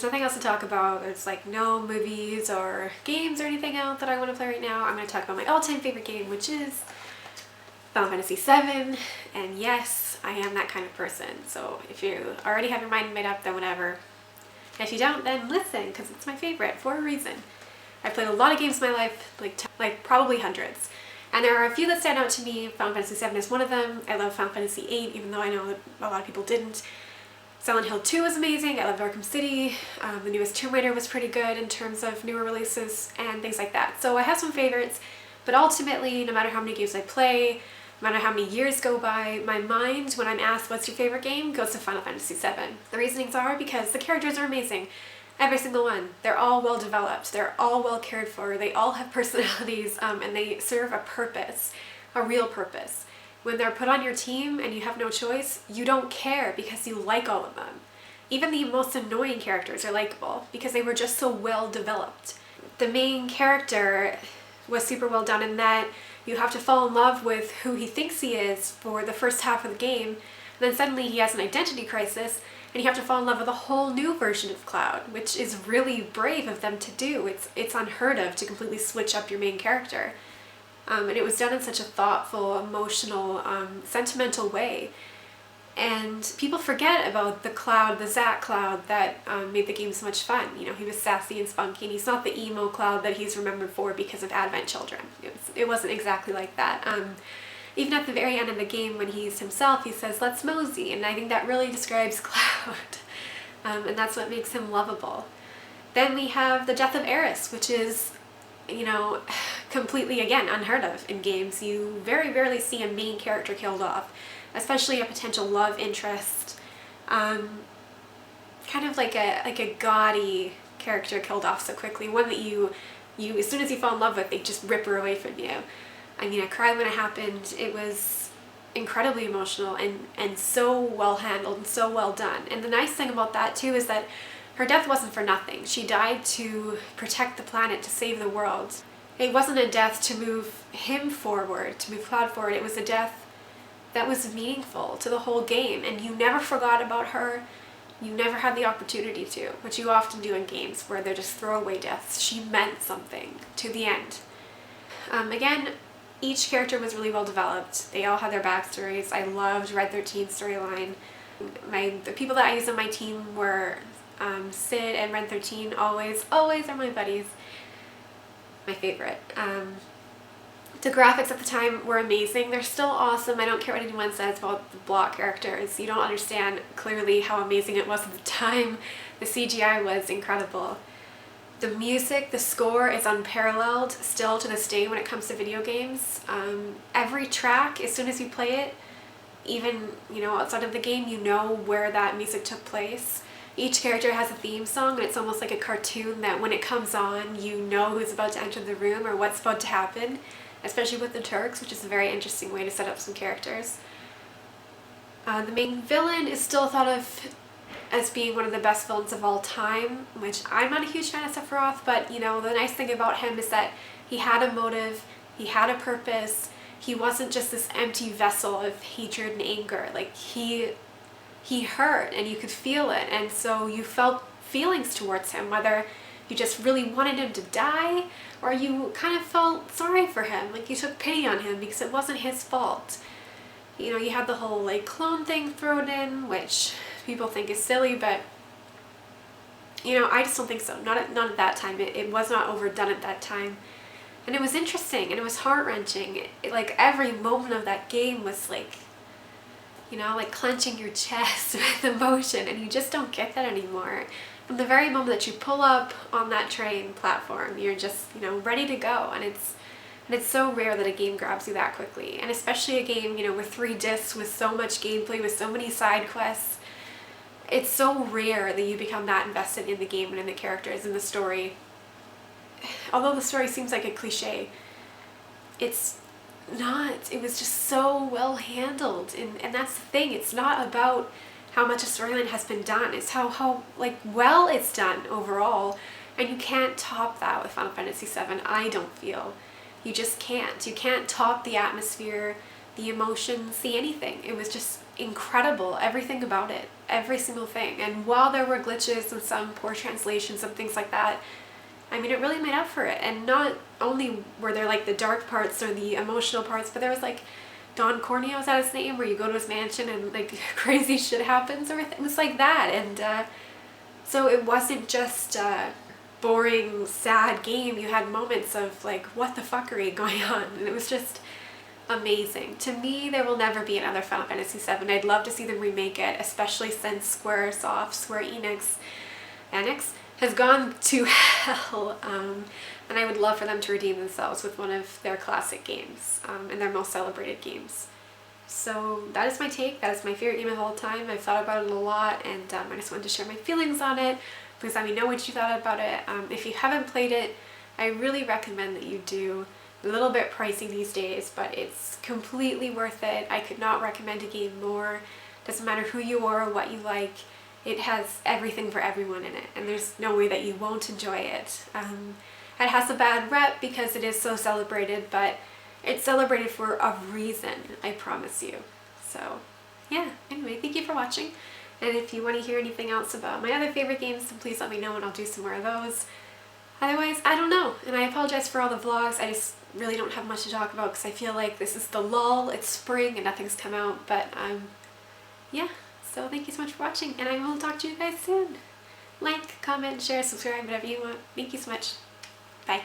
nothing else to talk about. There's like no movies or games or anything else that I want to play right now. I'm going to talk about my all-time favorite game, which is Final Fantasy VII. And yes, I am that kind of person. So if you already have your mind made up, then whatever. If you don't, then listen, because it's my favorite for a reason. I've played a lot of games in my life, like probably hundreds. And there are a few that stand out to me. Final Fantasy VII is one of them. I love Final Fantasy VIII, even though I know that a lot of people didn't. Silent Hill 2 was amazing. I loved Arkham City. The newest Tomb Raider was pretty good in terms of newer releases and things like that. So I have some favorites, but ultimately, no matter how many games I play, no matter how many years go by, my mind, when I'm asked what's your favorite game, goes to Final Fantasy VII. The reasonings are because the characters are amazing. Every single one. They're all well developed. They're all well cared for. They all have personalities, and they serve a purpose, a real purpose. When they're put on your team and you have no choice, you don't care because you like all of them. Even the most annoying characters are likable because they were just so well developed. The main character was super well done in that you have to fall in love with who he thinks he is for the first half of the game, and then suddenly he has an identity crisis and you have to fall in love with a whole new version of Cloud, which is really brave of them to do. It's unheard of to completely switch up your main character. And it was done in such a thoughtful, emotional, sentimental way. And people forget about the Cloud, the Zack Cloud, that made the game so much fun. You know, he was sassy and spunky, and he's not the emo Cloud that he's remembered for because of Advent Children. It wasn't exactly like that. Even at the very end of the game, when he's himself, he says, "Let's mosey," and I think that really describes Cloud. And that's what makes him lovable. Then we have the death of Eris, which is, you know, completely, again, unheard of in games. You very rarely see a main character killed off, especially a potential love interest. Kind of like a gaudy character killed off so quickly. One that you as soon as you fall in love with, they just rip her away from you. I mean, I cried when it happened. It was incredibly emotional and so well handled and so well done. And the nice thing about that too is that her death wasn't for nothing. She died to protect the planet, to save the world. It wasn't a death to move him forward, to move Cloud forward. It was a death that was meaningful to the whole game, and you never forgot about her. You never had the opportunity to, which you often do in games where they're just throwaway deaths. She meant something to the end. Again, each character was really well developed. They all had their backstories. I loved Red 13's storyline. The people that I used on my team were Sid and Red 13. Always are my buddies. My favorite. The graphics at the time were amazing. They're still awesome. I don't care what anyone says about the block characters. You don't understand clearly how amazing it was at the time. The CGI was incredible. The music, the score is unparalleled still to this day when it comes to video games. Every track, as soon as you play it, even, you know, outside of the game, you know where that music took place. Each character has a theme song, and it's almost like a cartoon that when it comes on, you know who's about to enter the room or what's about to happen, especially with the Turks, which is a very interesting way to set up some characters. The main villain is still thought of as being one of the best villains of all time, which I'm not a huge fan of Sephiroth, but you know, the nice thing about him is that he had a motive, he had a purpose, he wasn't just this empty vessel of hatred and anger. Like, he hurt and you could feel it, and so you felt feelings towards him, whether you just really wanted him to die or you kind of felt sorry for him, like you took pity on him because it wasn't his fault. You know, you had the whole like clone thing thrown in, which people think is silly, but you know, I just don't think so. Not at that time. It was not overdone at that time. And it was interesting and it was heart-wrenching. Like every moment of that game was like, you know, like clenching your chest with emotion, and you just don't get that anymore. From the very moment that you pull up on that train platform, you're just, you know, ready to go, and it's so rare that a game grabs you that quickly, and especially a game, you know, with 3 discs, with so much gameplay, with so many side quests. It's so rare that you become that invested in the game and in the characters and the story. Although the story seems like a cliche, it's not. It was just so well handled, and that's the thing. It's not about how much a storyline has been done. It's how like well it's done overall, and you can't top that with Final Fantasy VII. I don't feel. You just can't. You can't top the atmosphere, the emotions, the anything. It was just incredible, everything about it. every single thing. And while there were glitches and some poor translations and things like that, I mean, it really made up for it. And not only were there like the dark parts or the emotional parts, but there was like Don Corneo, is that his name, where you go to his mansion and like crazy shit happens or things like that. And so it wasn't just a boring, sad game. You had moments of like, what the fuckery going on? And it was just amazing. To me, there will never be another Final Fantasy VII. I'd love to see them remake it, especially since Square Enix has gone to hell, and I would love for them to redeem themselves with one of their classic games, and their most celebrated games. So that is my take. That is my favorite game of all time. I've thought about it a lot, and I just wanted to share my feelings on it. Please let me know what you thought about it. If you haven't played it, I really recommend that you do. A little bit pricey these days, but it's completely worth it. I could not recommend a game more. Doesn't matter who you are or what you like. It has everything for everyone in it, and there's no way that you won't enjoy it. It has a bad rep because it is so celebrated, but it's celebrated for a reason, I promise you. So yeah, anyway, thank you for watching. And if you want to hear anything else about my other favorite games, then please let me know and I'll do some more of those. Otherwise, I don't know. And I apologize for all the vlogs. I just really don't have much to talk about because I feel like this is the lull. It's spring and nothing's come out. But yeah, so thank you so much for watching, and I will talk to you guys soon. Like, comment, share, subscribe, whatever you want. Thank you so much. Bye.